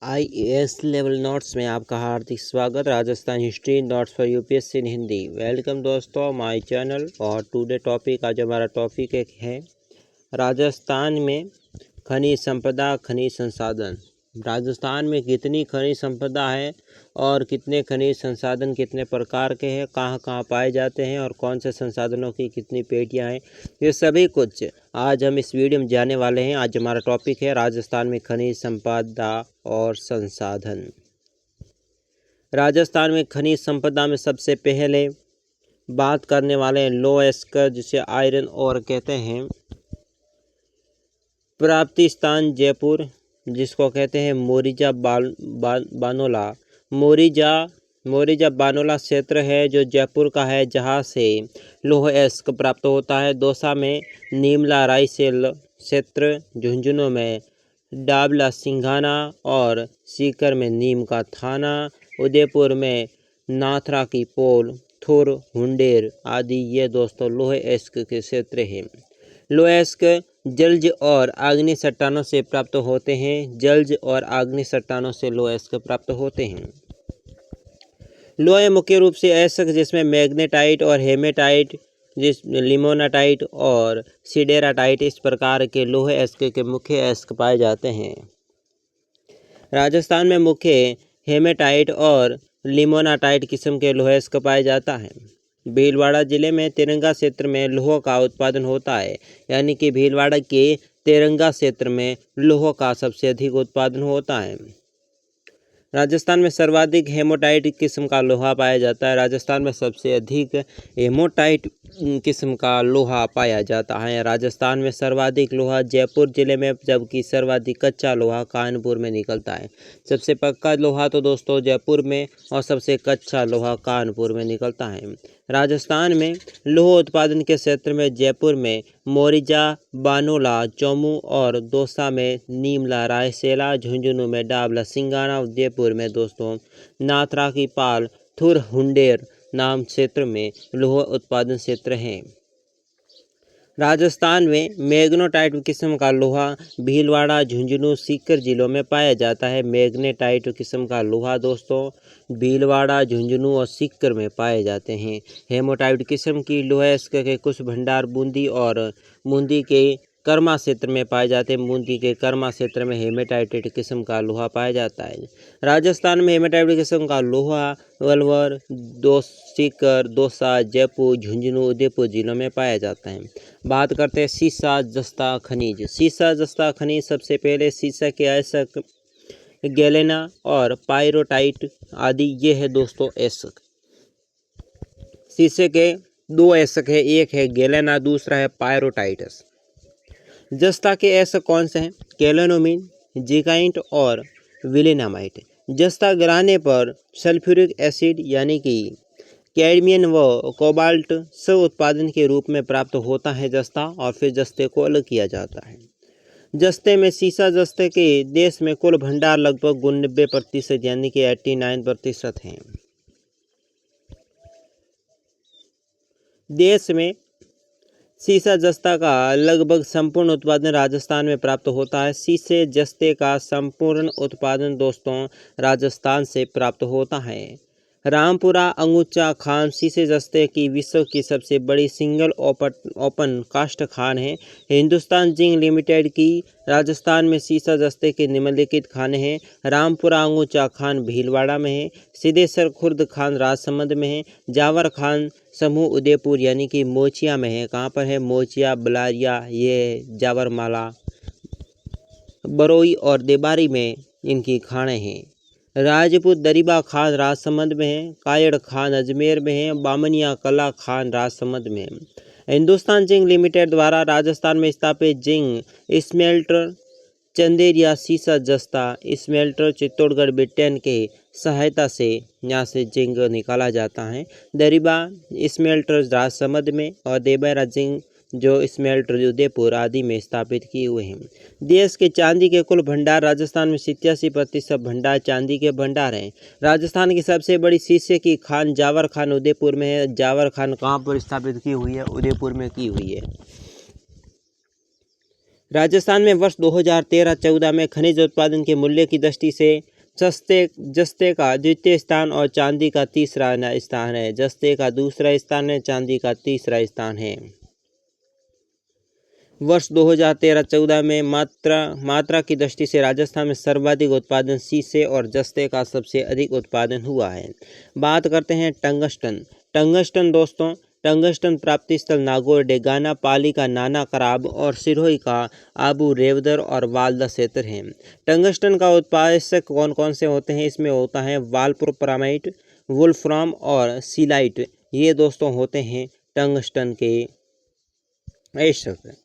IAS level notes में आपका हार्दिक स्वागत। Rajasthan history notes for UPSC in Hindi. Welcome दोस्तों माय चैनल। और टुडे टॉपिक, आज हमारा टॉपिक एक है राजस्थान में खनिज संपदा, खनिज संसाधन। राजस्थान में कितनी खनिज संपदा है और कितने खनिज संसाधन कितने प्रकार के हैं, कहाँ कहाँ पाए जाते हैं और कौन से संसाधनों की कितनी पेटियाँ हैं, ये सभी कुछ आज हम इस वीडियो में जानने वाले हैं। आज हमारा टॉपिक है राजस्थान में खनिज संपदा और संसाधन। राजस्थान में खनिज संपदा में सबसे पहले बात करने वाले हैं लोएस्क, जिसे आयरन ओर कहते हैं। प्राप्ति स्थान जयपुर, जिसको कहते हैं बानोला। मोरिजा बानोला क्षेत्र है जो जयपुर का है, जहाँ से लोहएस्क प्राप्त होता है। दौसा में नीमला रायसेन क्षेत्र, झुंझुनू में डाबला सिंघाना और सीकर में नीम का थाना, उदयपुर में नाथरा की पोल, थुर, हुंडेर आदि ये दोस्तों लोहएस्क के क्षेत्र हैं। लोहएस्क जलज और आग्नेय चट्टानों से प्राप्त होते हैं। जलज और आग्नेय चट्टानों से लोहएस्क प्राप्त होते हैं। लोहे मुख्य रूप से एस्क, जिसमें मैग्नेटाइट और हेमेटाइट, लिमोनाटाइट और सिडेराटाइट, इस प्रकार के लोहे एस्क के मुख्य एस्क पाए जाते हैं। राजस्थान में मुख्य हेमेटाइट और लिमोनाटाइट किस्म के लोहे एस्क पाए जाता है। भीलवाड़ा जिले में तिरंगा क्षेत्र में लोह का उत्पादन होता है, यानी कि भीलवाड़ा के तिरंगा क्षेत्र में लोह का सबसे अधिक उत्पादन होता है। राजस्थान में सर्वाधिक हेमोटाइट किस्म का लोहा पाया जाता है। राजस्थान में सबसे अधिक हेमोटाइट किस्म का लोहा पाया जाता है। राजस्थान में सर्वाधिक लोहा जयपुर जिले में, जबकि सर्वाधिक कच्चा लोहा कानपुर में निकलता है। सबसे पक्का लोहा तो दोस्तों जयपुर में और सबसे कच्चा लोहा कानपुर में निकलता है। राजस्थान में लोह उत्पादन के क्षेत्र में जयपुर में मोरिजा, बानोला, चौमू और दौसा में नीमला रायसेला, झुंझुनू में डाबला सिंघाना, उदयपुर में दोस्तों नाथरा की पाल, थुर, हुंडेर नाम क्षेत्र में लोह उत्पादन क्षेत्र हैं। राजस्थान में मैग्नेटाइट किस्म का लोहा भीलवाड़ा, झुंझुनू, सीकर जिलों में पाया जाता है। मैग्नेटाइट किस्म का लोहा दोस्तों भीलवाड़ा, झुंझुनू और सीकर में पाए जाते हैं। हेमोटाइट किस्म की लोहेस्क के कुछ भंडार बूंदी के कर्मा क्षेत्र में पाए जाते हैं। बूंदी के कर्मा क्षेत्र में हेमेटाइट किस्म का लोहा पाया जाता है। राजस्थान में हेमेटाइट किस्म का लोहा अलवर, सीकर, दौसा, जयपुर, झुंझुनू, उदयपुर जिलों में पाया जाता है। बात करते हैं सीसा जस्ता खनिज। सीसा जस्ता खनिज सबसे पहले सीसा के एस्क, गैलेना और पायरोटाइट आदि ये है दोस्तों एस्क। सीसे के दो एस्क है, एक है गैलेना, दूसरा है पायरोटाइटस। जस्ता के एस्क कौन से हैं? कैलोनोमिन, जिगाइंट और विलेनामाइट। जस्ता गिराने पर सल्फ्यूरिक एसिड यानी कि कैडमियम व कोबाल्ट स्व उत्पादन के रूप में प्राप्त होता है जस्ता, और फिर जस्ते को अलग किया जाता है। जस्ते में सीसा जस्ते के देश में कुल भंडार लगभग 90% यानी कि 89% हैं। देश में सीसा जस्ता का लगभग संपूर्ण उत्पादन राजस्थान में प्राप्त होता है। सीसे जस्ते का संपूर्ण उत्पादन दोस्तों राजस्थान से प्राप्त होता है। रामपुरा अंगुचा खान सीसे जस्ते की विश्व की सबसे बड़ी सिंगल ओपन कास्ट खान है। हिंदुस्तान जिंक लिमिटेड की राजस्थान में सीसा जस्ते के निम्नलिखित खाने हैं। रामपुरा अंगुचा खान भीलवाड़ा में है। सिद्धेश्वर खुर्द खान राजसमंद में है। जावर खान समूह उदयपुर यानी कि मोचिया में है। कहाँ पर है? मोचिया, बलारिया, ये जावरमाला, बरोई और देबारी में इनकी खाने हैं। राजपूत दरीबा खान राजसमंद में है। कायड़ खान अजमेर में है। बामनिया कला खान राजसमंद में है। हिंदुस्तान जिंक लिमिटेड द्वारा राजस्थान में स्थापित जिंक स्मेल्टर चंदेरिया सीसा जस्ता स्मेल्टर चित्तौड़गढ़ ब्रिटेन के सहायता से यहाँ से जिंक निकाला जाता है। दरीबा स्मेल्टर राजसमंद में और देबरा जिंक जो स्मेल्टर उदयपुर आदि में स्थापित किए हुए हैं। देश के चांदी के कुल भंडार राजस्थान में 87% भंडार चांदी के भंडार हैं। राजस्थान की सबसे बड़ी शीशे की खान जावर खान उदयपुर में है। जावर खान कहाँ पर स्थापित की हुई है? उदयपुर में की हुई है। राजस्थान में वर्ष 2013-14 में खनिज उत्पादन के मूल्य की दृष्टि से जस्ते का द्वितीय स्थान और चांदी का तीसरा स्थान है। जस्ते का दूसरा स्थान है, चांदी का तीसरा स्थान है। वर्ष 2013-14 में मात्रा की दृष्टि से राजस्थान में सर्वाधिक उत्पादन शीशे और जस्ते का सबसे अधिक उत्पादन हुआ है। बात करते हैं टंगस्टन दोस्तों, टंगस्टन प्राप्ति स्थल नागौर, डेगाना, पाली का नाना कराब और सिरोही का आबू रेवदर और वालदा क्षेत्र हैं। टंगस्टन का उत्पादक कौन कौन से होते हैं? इसमें होता है वालपुर परामाइट, वुल्फ्राम और सीलाइट। ये दोस्तों होते हैं टंगस्टन के ऐशक।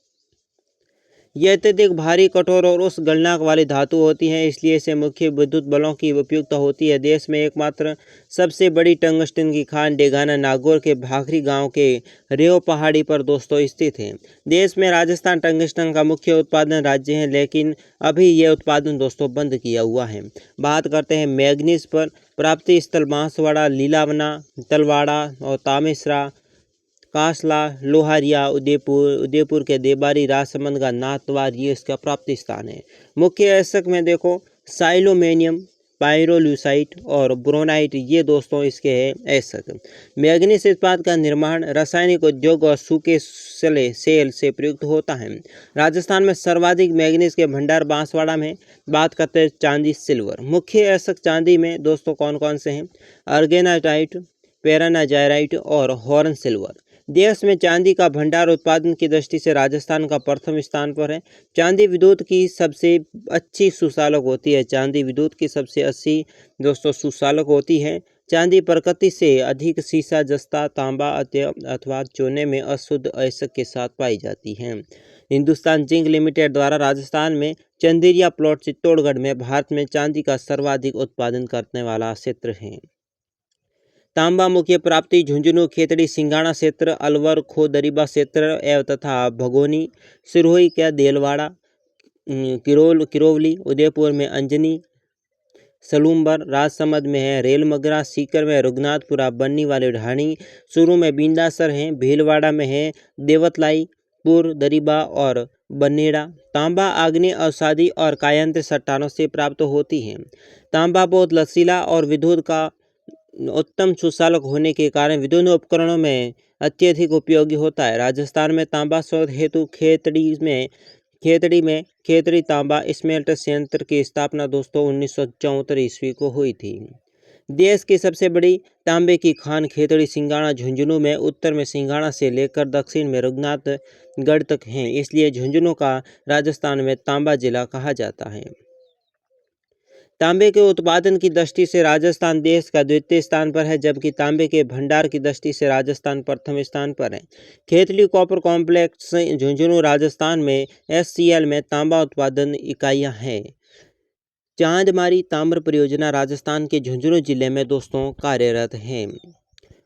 यह अत्यधिक भारी, कठोर और उस गलनांक वाली धातु होती है, इसलिए इसे मुख्य विद्युत बलों की उपयुक्तता होती है। देश में एकमात्र सबसे बड़ी टंगस्टन की खान डेगाना नागौर के भाखरी गांव के रेव पहाड़ी पर दोस्तों स्थित है। देश में राजस्थान टंगस्टन का मुख्य उत्पादन राज्य है, लेकिन अभी यह उत्पादन दोस्तों बंद किया हुआ है। बात करते हैं मैग्नीज पर। प्राप्ति स्थल बांसवाड़ा, लीलावना, तलवाड़ा और तामेसरा, कासला, लोहारिया, उदयपुर के देबारी, राजसमंद का नाथद्वार, ये इसका प्राप्ति स्थान है। मुख्य ऐसक में देखो साइलोमेनियम, पायरोल्यूसाइट और ब्रोनाइट, ये दोस्तों इसके हैं ऐसक। मैग्नीज इस्पात का निर्माण रासायनिक उद्योग और सूखे सेल से प्रयुक्त होता है। राजस्थान में सर्वाधिक मैग्नीज के भंडार बांसवाड़ा में। बात करते हैं चांदी सिल्वर। मुख्य ऐसक चांदी में दोस्तों कौन कौन से हैं? अर्गेनाटाइट, पेरानाजाइराइट और हॉर्न सिल्वर। देश में चांदी का भंडार उत्पादन की दृष्टि से राजस्थान का प्रथम स्थान पर है। चांदी विद्युत की सबसे अच्छी सुशालक होती है। चांदी विद्युत की सबसे अच्छी दोस्तों सुशालक होती है। चांदी प्रकृति से अधिक सीसा, जस्ता, तांबा अथवा चूने में अशुद्ध ऐसक के साथ पाई जाती है। हिंदुस्तान जिंक लिमिटेड द्वारा राजस्थान में चंदेरिया प्लॉट चित्तौड़गढ़ में भारत में चांदी का सर्वाधिक उत्पादन करने वाला क्षेत्र है। तांबा मुख्य प्राप्ति झुंझुनू, खेतड़ी, सिंघाड़ा क्षेत्र, अलवर, खो दरीबा क्षेत्र एवं तथा भगोनी, सिरोही का देलवाड़ा, किरोवली, उदयपुर में अंजनी, सलूम्बर, राजसमंद में है रेलमगरा, सीकर में रघुनाथपुरा, बन्नी वाले ढाणी, चूरू में बिंदासर है, भीलवाड़ा में है देवतलाई, पुर, दरीबा और बनेड़ा। तांबा आग्नेय अवसादी और कायांत चट्टानों से प्राप्त होती है। तांबा बहुत लचीला और विद्युत का उत्तम सुचालक होने के कारण विद्युत उपकरणों में अत्यधिक उपयोगी होता है। राजस्थान में तांबा शोध हेतु खेतड़ी तांबा स्मेल्टर संयंत्र की स्थापना दोस्तों 1974 ईस्वी को हुई थी। देश की सबसे बड़ी तांबे की खान खेतड़ी सिंघाड़ा झुंझुनू में, उत्तर में सिंघाड़ा से लेकर दक्षिण में रघुनाथगढ़ तक है, इसलिए झुंझुनू का राजस्थान में तांबा जिला कहा जाता है। तांबे के उत्पादन की दृष्टि से राजस्थान देश का द्वितीय स्थान पर है, जबकि तांबे के भंडार की दृष्टि से राजस्थान प्रथम स्थान पर है। खेतली कॉपर कॉम्प्लेक्स झुंझुनू राजस्थान में SCL में तांबा उत्पादन इकाइयां हैं। चांदमारी ताम्र परियोजना राजस्थान के झुंझुनू जिले में दोस्तों कार्यरत है।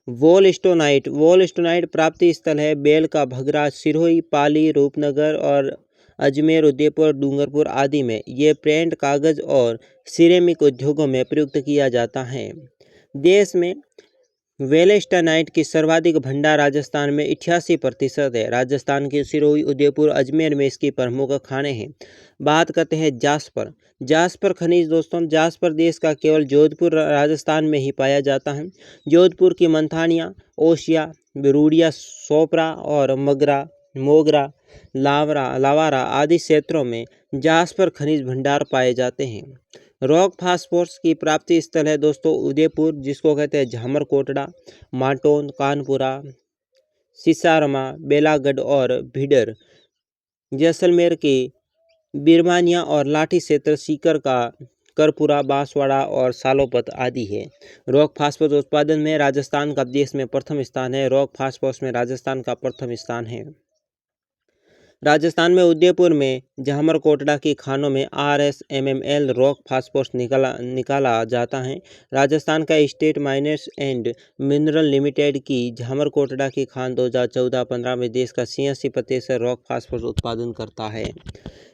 वोलस्टोनाइट प्राप्ति स्थल है बेल का भगरा, सिरोही, पाली, रूपनगर और अजमेर, उदयपुर, डूंगरपुर आदि में। ये पेंट, कागज और सिरेमिक उद्योगों में प्रयुक्त किया जाता है। देश में वेलेस्टानाइट की सर्वाधिक भंडार राजस्थान में 88% है। राजस्थान के सिरोही, उदयपुर, अजमेर में इसकी प्रमुख खाने हैं। बात करते हैं जास्पर खनिज दोस्तों। जास्पर देश का केवल जोधपुर राजस्थान में ही पाया जाता है। जोधपुर की मंथानिया, ओसिया, बिरूड़िया, सोपरा और मोगरा, लावारा आदि क्षेत्रों में जास्पर खनिज भंडार पाए जाते हैं। रॉक फास्फोरस की प्राप्ति स्थल है दोस्तों उदयपुर, जिसको कहते हैं झामर कोटड़ा, माटोन, कानपुरा, सिसारमा, बेलागढ़ और भिडर। जैसलमेर के बिरमानिया और लाठी क्षेत्र, सीकर का करपुरा, बांसवाड़ा और सालोपत आदि है। रॉक फास्फोरस उत्पादन में राजस्थान का देश में प्रथम स्थान है। रॉक फास्फोरस में राजस्थान का प्रथम स्थान है। राजस्थान में उदयपुर में झामर कोटड़ा की खानों में RSMML रॉक फास्फोरस निकाला जाता है। राजस्थान का state miners and mineral limited की झामर कोटड़ा की खान 2014-15 में देश का 86% रॉक फास्फोरस उत्पादन करता है।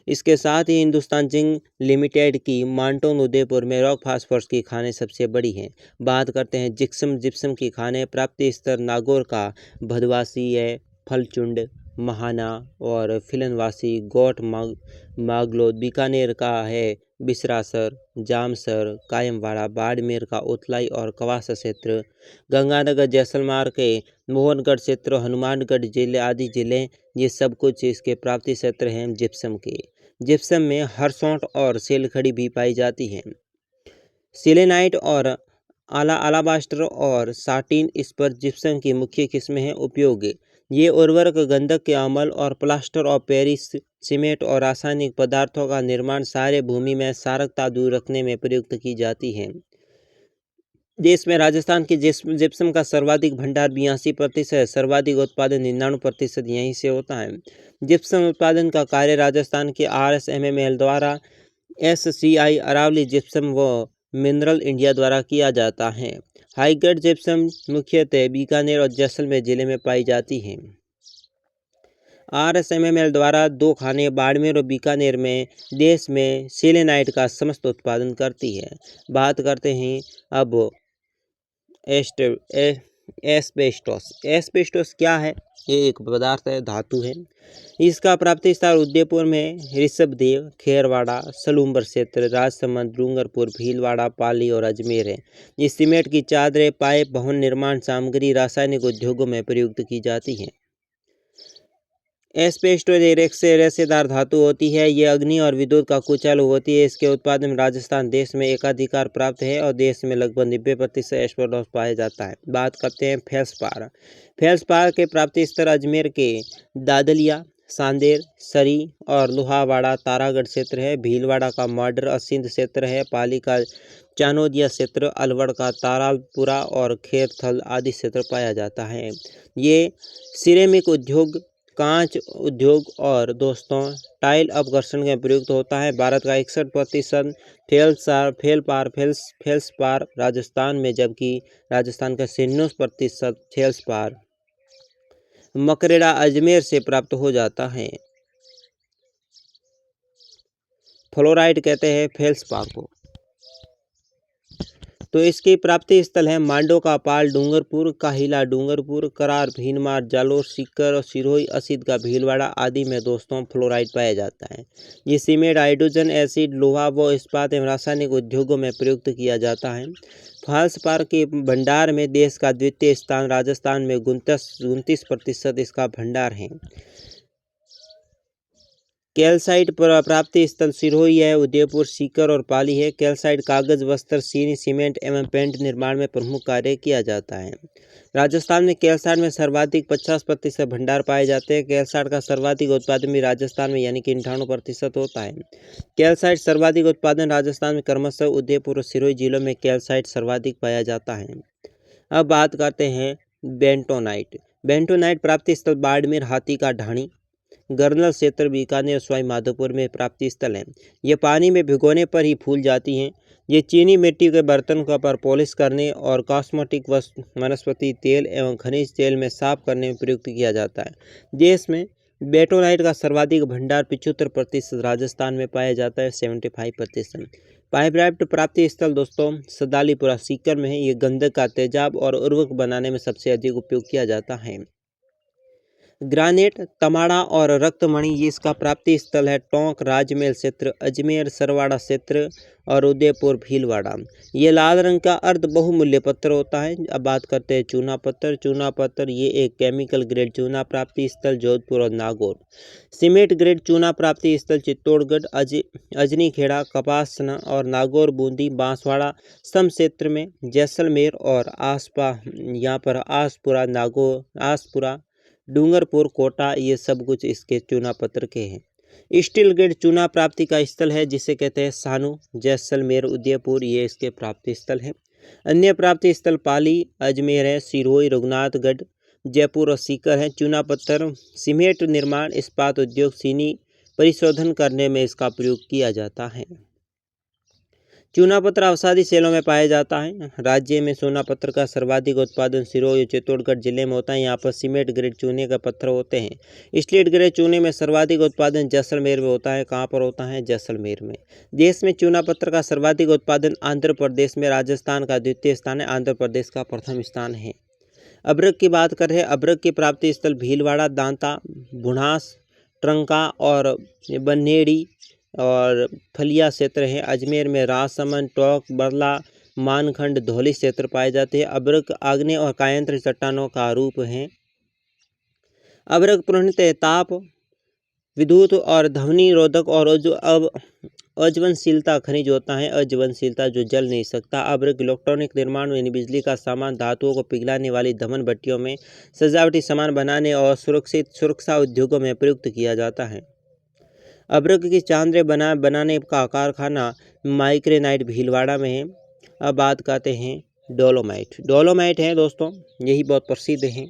इसके साथ ही हिंदुस्तान जिंक लिमिटेड की मांटोन उदयपुर में रॉक फास्फोरस की खानें सबसे बड़ी हैं। बात करते हैं जिप्सम की खानें। प्राप्ति स्तर नागौर का भदवासी है, फलचुंड, महाना और फिलनवासी, गोट मागलोद। बीकानेर का है बिसरासर, जामसर, कायमवाड़ा। बाड़मेर का उतलाई और कवासा क्षेत्र। गंगानगर जैसलमेर के मोहनगढ़ क्षेत्र, हनुमानगढ़ जिले आदि जिले, ये सब कुछ इसके प्राप्ति क्षेत्र हैं जिप्सम के। जिप्सम में हरसौंठ और सेलखड़ी भी पाई जाती है। सिलेनाइट और अलाबास्टर और साटिन इस पर जिप्सम की मुख्य किस्में हैं। उपयोग: ये उर्वरक गंधक के अम्ल और प्लास्टर ऑफ पेरिस, सीमेंट और रासायनिक पदार्थों का निर्माण, सारे भूमि में सारकता दूर रखने में प्रयुक्त की जाती है। देश में राजस्थान की जिप्सम का सर्वाधिक भंडार 82% है। सर्वाधिक उत्पादन 99% यहीं से होता है। जिप्सम उत्पादन का कार्य राजस्थान के RSMML द्वारा SCI अरावली जिप्सम व मिनरल इंडिया द्वारा किया जाता है। हाईग्रेड जिप्सम मुख्यतः बीकानेर और जैसलमेर जिले में पाई जाती है। RSMML द्वारा 2 खाने बाड़मेर और बीकानेर में देश में सेलेनाइट का समस्त उत्पादन करती है। बात करते हैं अब एस्बेस्टोस। एस्बेस्टोस क्या है? ये एक पदार्थ है, धातु है। इसका प्राप्ति स्थान उदयपुर में ऋषभदेव, खेरवाड़ा, सलूम्बर क्षेत्र, राजसमंद, डूंगरपुर, भीलवाड़ा, पाली और अजमेर है। ये सीमेंट की चादरें, पाइप, भवन निर्माण सामग्री, रासायनिक उद्योगों में प्रयुक्त की जाती हैं। एस्बेस्टोस एक रेशेदार धातु होती है। ये अग्नि और विद्युत का कुचालू होती है। इसके उत्पादन में राजस्थान देश में एकाधिकार प्राप्त है और देश में लगभग 90% एस्बेस्टोस पाया जाता है। बात करते हैं फेल्सपार। फेल्सपार के प्राप्ति स्थल अजमेर के दादलिया, सांदेर, सरी और लोहावाड़ा, तारागढ़ क्षेत्र है। भीलवाड़ा का मॉडर सिंध क्षेत्र है। पाली का चानोदिया क्षेत्र, अलवड़ का तारालपुरा और खेरथल आदि क्षेत्र पाया जाता है। ये सिरेमिक उद्योग, कांच उद्योग और दोस्तों टाइल अपघर्षण में प्रयुक्त होता है। भारत का 61% फेल्सपार राजस्थान में, जबकि राजस्थान का 96% फेल्सपार मकरेड़ा अजमेर से प्राप्त हो जाता है। फ्लोराइड कहते हैं फेल्सपार को। तो इसकी प्राप्ति स्थल है मांडो का पाल डूंगरपुर, काहिला डूंगरपुर, करार भीनमार, जालोर सीकर और सिरोही असिध का भीलवाड़ा आदि में दोस्तों फ्लोराइड पाया जाता है। ये सीमेंट, हाइड्रोजन एसिड, लोहा व इस्पात एवं रासायनिक उद्योगों में प्रयुक्त किया जाता है। फेल्सपार के भंडार में देश का द्वितीय स्थान, राजस्थान में 29% इसका भंडार है। कैल्साइट प्राप्ति स्थल सिरोही है, उदयपुर, सीकर और पाली है। कैल्साइट कागज, वस्त्र, चीनी, सीमेंट एवं पेंट निर्माण में प्रमुख कार्य किया जाता है। राजस्थान में कैल्साइट में सर्वाधिक 50% भंडार पाए जाते हैं। कैल्साइट का सर्वाधिक उत्पादन भी राजस्थान में यानी कि 98% होता है। कैल्साइट सर्वाधिक उत्पादन राजस्थान में क्रमशः उदयपुर और सिरोही जिलों में कैल्साइट सर्वाधिक पाया जाता है। अब बात करते हैं बेंटोनाइट। बेंटोनाइट प्राप्ति स्थल बाड़मेर, हाथी का ढाणी, गर्नल क्षेत्र, बीकानेर, सवाई माधोपुर में प्राप्ति स्थल है। ये पानी में भिगोने पर ही फूल जाती हैं। ये चीनी मिट्टी के बर्तन पर पॉलिश करने और कॉस्मेटिक वनस्पति तेल एवं खनिज तेल में साफ करने में प्रयुक्त किया जाता है। देश में बेंटोनाइट का सर्वाधिक भंडार 75% राजस्थान में पाया जाता है, 75%। पाइपराइट प्राप्ति स्थल दोस्तों सदालीपुरा सीकर में है। ये गंधक का तेजाब और उर्वरक बनाने में सबसे अधिक उपयोग किया जाता है। ग्रानाइट, तमाड़ा और रक्तमणि, ये इसका प्राप्ति स्थल है टोंक, राजमहल क्षेत्र, अजमेर, सरवाड़ा क्षेत्र और उदयपुर, भीलवाड़ा। ये लाल रंग का अर्ध बहुमूल्य पत्थर होता है। अब बात करते हैं चूना पत्थर। चूना पत्थर ये एक केमिकल ग्रेड चूना प्राप्ति स्थल जोधपुर और नागौर। सीमेंट ग्रेड चूना प्राप्ति स्थल चित्तौड़गढ़, अजनीखेड़ा, कपासना और नागौर, बूंदी, बांसवाड़ा सम क्षेत्र में, जैसलमेर और यहाँ पर आसपुरा, आसपुरा, डूंगरपुर, कोटा, ये सब कुछ इसके चूना पत्थर के हैं। स्टील ग्रेड चूना प्राप्ति का स्थल है जिसे कहते हैं सानू, जैसलमेर, उदयपुर, ये इसके प्राप्ति स्थल है। अन्य प्राप्ति स्थल पाली, अजमेर है, सिरोही, रघुनाथगढ़, जयपुर और सीकर है। चूना पत्थर सीमेंट निर्माण, इस्पात उद्योग, चीनी परिशोधन करने में इसका प्रयोग किया जाता है। चूना पत्थर अवसादी सेलों में पाया जाता है। राज्य में चूना पत्थर का सर्वाधिक उत्पादन सिरोही और चित्तौड़गढ़ जिले में होता है। यहाँ पर सीमेंट ग्रेड चूने का पत्थर होते हैं। स्टील ग्रेड चूने में सर्वाधिक उत्पादन जैसलमेर में होता है। कहाँ पर होता है? जैसलमेर में। देश में चूना पत्थर का सर्वाधिक उत्पादन आंध्र प्रदेश में, राजस्थान का द्वितीय स्थान है, आंध्र प्रदेश का प्रथम स्थान है। अभ्रक की बात करें, अभ्रक की प्राप्ति स्थल भीलवाड़ा, दांता, बुढ़ास, ट्रंका और बन्हेड़ी और फलिया क्षेत्र है। अजमेर में राजसमंद, टोंक, बरला, मानखंड, धौली क्षेत्र पाए जाते हैं। अभ्रक आग्नेय और कायांतर चट्टानों का रूप है। अभ्रक पूर्णतः ताप, विद्युत और ध्वनि रोधक और अज्वलनशीलता खनिज होता है। अज्वलनशीलता जो जल नहीं सकता। अभ्रक इलेक्ट्रॉनिक निर्माण यानी बिजली का सामान, धातुओं को पिघलाने वाली धमन भट्टियों में, सजावटी सामान बनाने और सुरक्षा उद्योगों में प्रयुक्त किया जाता है। अभ्रक की चादरें बनाने का कारखाना माइक्रोनाइट भीलवाड़ा में है। अब बात करते हैं डोलोमाइट। डोलोमाइट है दोस्तों, यही बहुत प्रसिद्ध है।